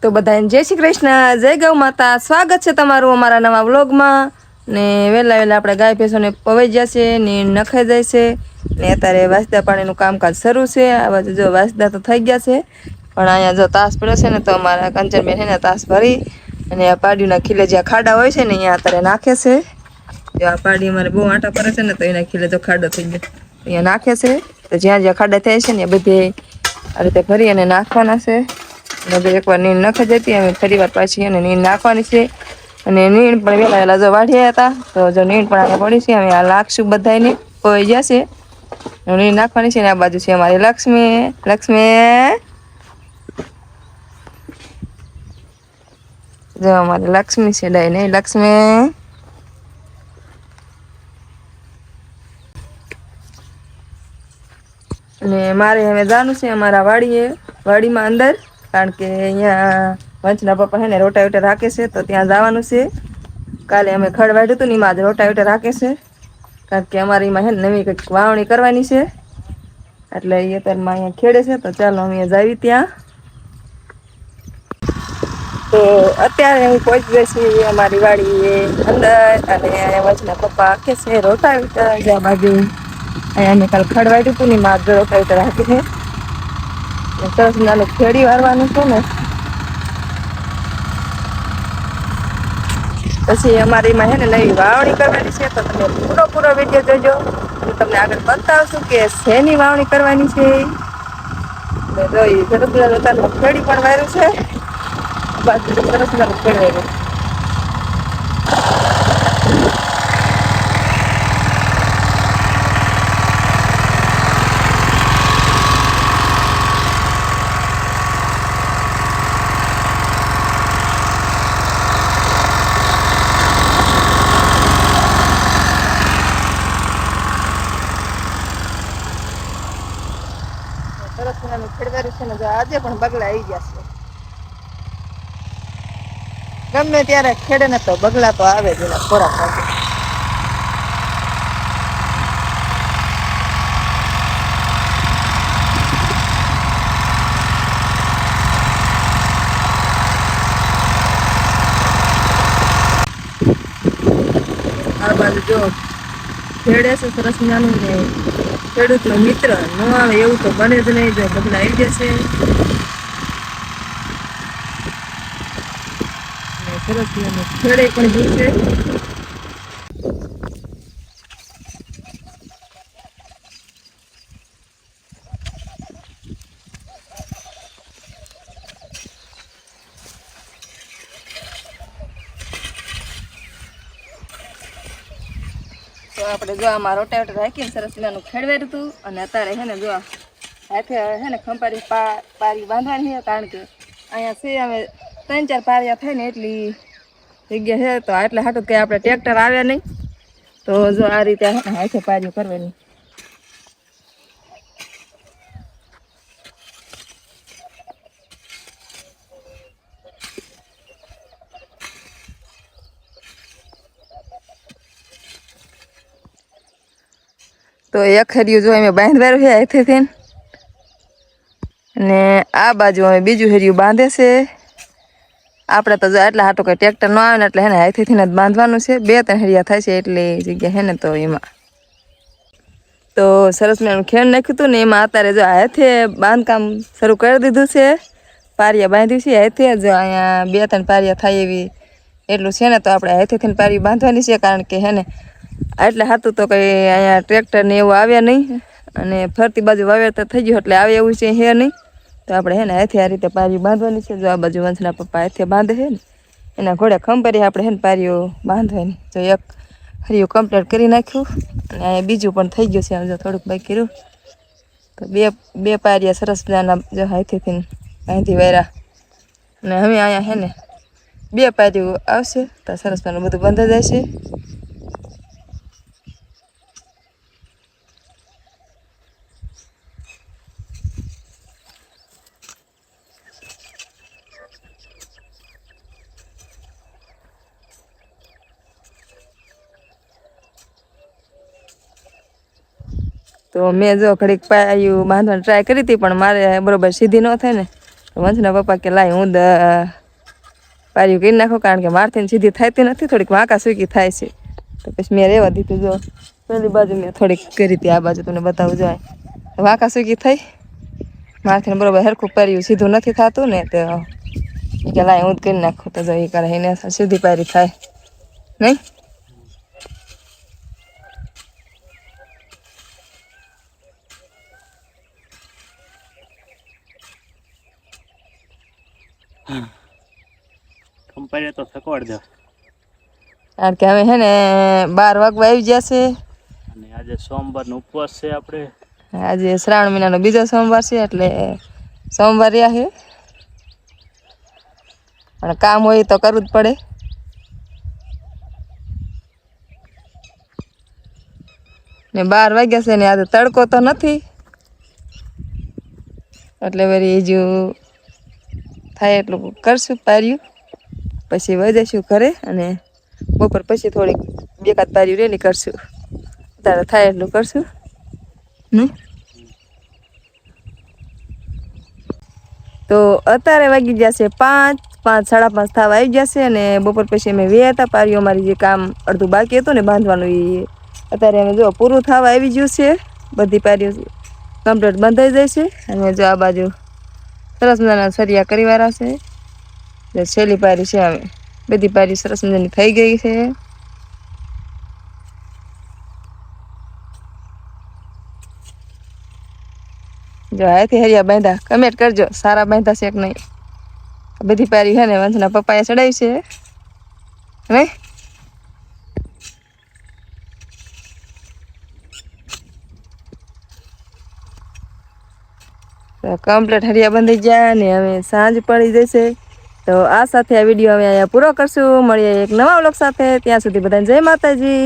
તો બધાને જય શ્રી કૃષ્ણ, જય ગૌ માતા. સ્વાગત છે તમારું અમારા નવા વ્લોગમાં. ને વહેલા આપણે ગાય ભેંસોને પવાઈ જશે ને નખાઈ જાય છે ને અત્યારે વાસદા પાણીનું કામકાજ શરૂ છે. આ બાજુ જો વાસદા તો થઈ ગયા છે, પણ અહીંયા જો તાસ પડ્યો છે ને તો અમારા કંચનબેન છે ને તાસ ભરી અને આ પાડીના ખીલે જ્યાં ખાડા હોય છે ને અહીંયા અત્યારે નાખે છે. જો આ પાડી અમારે બહુ આટા પડે છે ને તો એના ખીલે તો ખાડો થઈ ગયો, અહીંયા નાખે છે. તો જ્યાં જ્યાં ખાડા થાય છે ને બધે આ રીતે ભરી અને નાખવાના છે. એકવાર નીણ નખાઈ જતી અમે ફરી વાર પાછી અને નીણ નાખવાની છે. અને નીણ પણ વહેલા જો વાઢ્યા હતા તો જો નીણ પણ આપણે પડી છે. અમે આ લાગશું બધાને પવાઈ જશે, નીણ નાખવાની છે. ને આ બાજુ છે અમારી લક્ષ્મી. લક્ષ્મી જો અમારી લક્ષ્મી છે, ડાય નહીં લક્ષ્મી. અને મારે હવે જવાનું છે અમારા વાડીમાં અંદર, કારણ કે અહીંયા વંચના પપ્પા છે ને રોટાવેટર રાખે છે તો ત્યાં જવાનું છે. કાલે અમે ખડ વાઢ્યું હતું ને એમાં જ રોટાવેટર રાખે છે, કારણ કે અમારે એમાં છે ને નવી કંઈક વાવણી કરવાની છે, એટલે એ અત્યારમાં અહીંયા ખેડે છે. તો ચાલો અમે જાવી ત્યાં. તો અત્યારે હું પહોંચી ગઈ છું અમારી વાડીએ અંદર, અને અહીંયા વંચના પપ્પા રાખે છે રોટાવેટર. જ્યાં બાજુ અહીંયા અમે કાલે ખડ વાઢ્યું હતું ને એમાં જ રોટાવેટર રાખી છે. સરસ નાનું ખેડી વારવાનું છે ને પછી અમારે એમાં છે ને નવી વાવણી કરવાની છે. તો તમે પૂરો વિડીયો જોજો, હું તમને આગળ બતાવશું કે શેની વાવણી કરવાની છે. સરસ નાનું ખેડી પણ વાર્યું છે, બાજુ સરસ નાનું ખેડ વાર્યું. સરસ મજાનું ખેડવાર્યું છે ને જો આજે પણ બગલા આવી ગયા છે. ગમે ત્યારે ખેડે ને તો બગલા તો આવે જ એના ખોરાક માટે. આ બાજુ જો ખેડે છે સરસ મજાનું, ને ખેડૂતનો મિત્ર ન આવે એવું તો બને જ નહીં. જો બગલા આવી જશે સરસ મજાનું ખેડે પણ જશે. તો આપણે જો આમાં રોટાવેટર રાખીને સરસ મજાનું ખેડવાયું હતું, અને અત્યારે છે ને જો હાથે છે ને ખંપારી પારી બાંધવાની છે, કારણ કે અહીંયા છે અમે 3-4 પારિયા થાય ને એટલી જગ્યા છે. તો એટલે હાટું કે આપણે ટ્રેક્ટર આવ્યા નહીં, તો જો આ રીતે હાથે પારીઓ કરવાની. તો એક હરિયું જો અમે બાંધવાનું છે હાથેથી, અને આ બાજુ અમે બીજું હરિયું બાંધે છે. આપણે તો જો એટલા હાટું કંઈ ટ્રેક્ટર ન આવે ને એટલે એને હાથેથી જ બાંધવાનું છે. 2-3 હરિયા થાય છે એટલી જગ્યા છે ને, તો એમાં તો સરસ મજાનું ખેડ નાખ્યું હતું ને એમાં અત્યારે જો હાથે બાંધકામ શરૂ કરી દીધું છે. પારિયા બાંધ્યું છે હાથે. જો અહીંયા 2-3 પારિયા થાય એવી એટલું છે ને, તો આપણે હાથેથી પારી બાંધવાની છે, કારણ કે હે ને એટલે હાથું તો કંઈ અહીંયા ટ્રેક્ટર ને એવું આવ્યા નહીં, અને ફરતી બાજુ વાવેતર થઈ ગયું એટલે આવે એવું છે હે નહીં. તો આપણે હે ને હાથે આ રીતે પારીઓ બાંધવાની છે. જો આ બાજુ વંશના પપ્પા હાથે બાંધે છે ને, એના ઘોડે ખંભારી આપણે હે ને પારીઓ બાંધવાની. જો એક હરિયું કમ્પ્લીટ કરી નાખ્યું, અને અહીંયા બીજું પણ થઈ ગયું છે. આમ જો થોડુંક બાકી રહ્યું, તો બે પારિયા સરસ મજાના જો હાથેથી બાંધી વાર્યા. અને હવે અહીંયા હે ને 2 પારીઓ આવશે તો સરસ મજાનું બધું બંધાઈ જાય છે. તો મેં જો ઘડીક પાયું બાંધવાની ટ્રાય કરી હતી, પણ મારે બરોબર સીધી ન થાય ને, વંશના પપ્પા કે લાય હું પાર્યું કરી નાખો, કારણ કે મારથી સીધી થતી નથી, થોડીક વાંકા સૂકી થાય છે. તો પછી મેં રહેવા દીધું. જો પેલી બાજુ મેં થોડીક કરી હતી, આ બાજુ તમને બતાવું જાય વાંકા સૂકી થઈ. મારથી બરોબર હરખું પાર્યું સીધું નથી થતું ને, તો કે લાય હું જ કરી નાખું. તો જો એ કરે એને સીધી પારી થાય નહીં. કંપાઈ તો થકવાડ દે, કારણ કે હવે હે ને 12 વાગવા આવી જશે. અને આજે સોમવારનો ઉપવાસ છે આપણે. આજે શ્રાવણ મહિનાનો બીજો સોમવાર છે, એટલે સોમવાર રહ્યા છે. પણ કામ હોય તો કરવું જ પડે. ને 12 વાગ્યા છે ને આજે તડકો તો નથી, એટલે વળી હજુ થાય એટલું કરશું પાર્યું, પછી વહી જઈશું ઘરે. અને બપોર પછી થોડીક બેકાદ પાર્યું રેલી કરશું. અત્યારે થાય એટલું કરશું ને. તો અત્યારે વાગી જશે 5, 5:30 થવા આવી જશે. અને બપોર પછી અમે વ્યા હતા પાર્યું, અમારી જે કામ અડધું બાકી હતું ને બાંધવાનું, એ અત્યારે અમે જો પૂરું થવા આવી ગયું છે. બધી પાર્યું કમ્પ્લીટ બંધાઈ જાય છે. અને જો આ બાજુ સરસ મજાના સરિયા કરી વાળા છે. જે છેલ્લી પારી છે, અમે બધી પારી સરસ મજાની થઈ ગઈ છે. જો હાથી હરિયા બાંધા, કમેન્ટ કરજો સારા બાંધા છે કે નહીં. બધી પારી છે ને વંશના પપ્પાએ ચડાવી છે નહીં. કમ્પ્લીટ હરિયા બંધાઈ ગયા ને હવે સાંજ પડી જશે. તો આ સાથે આ વિડીયો અમે અહીંયા પૂરો કરશું. મળીએ એક નવા વ્લોગ સાથે. ત્યાં સુધી બધાને જય માતાજી.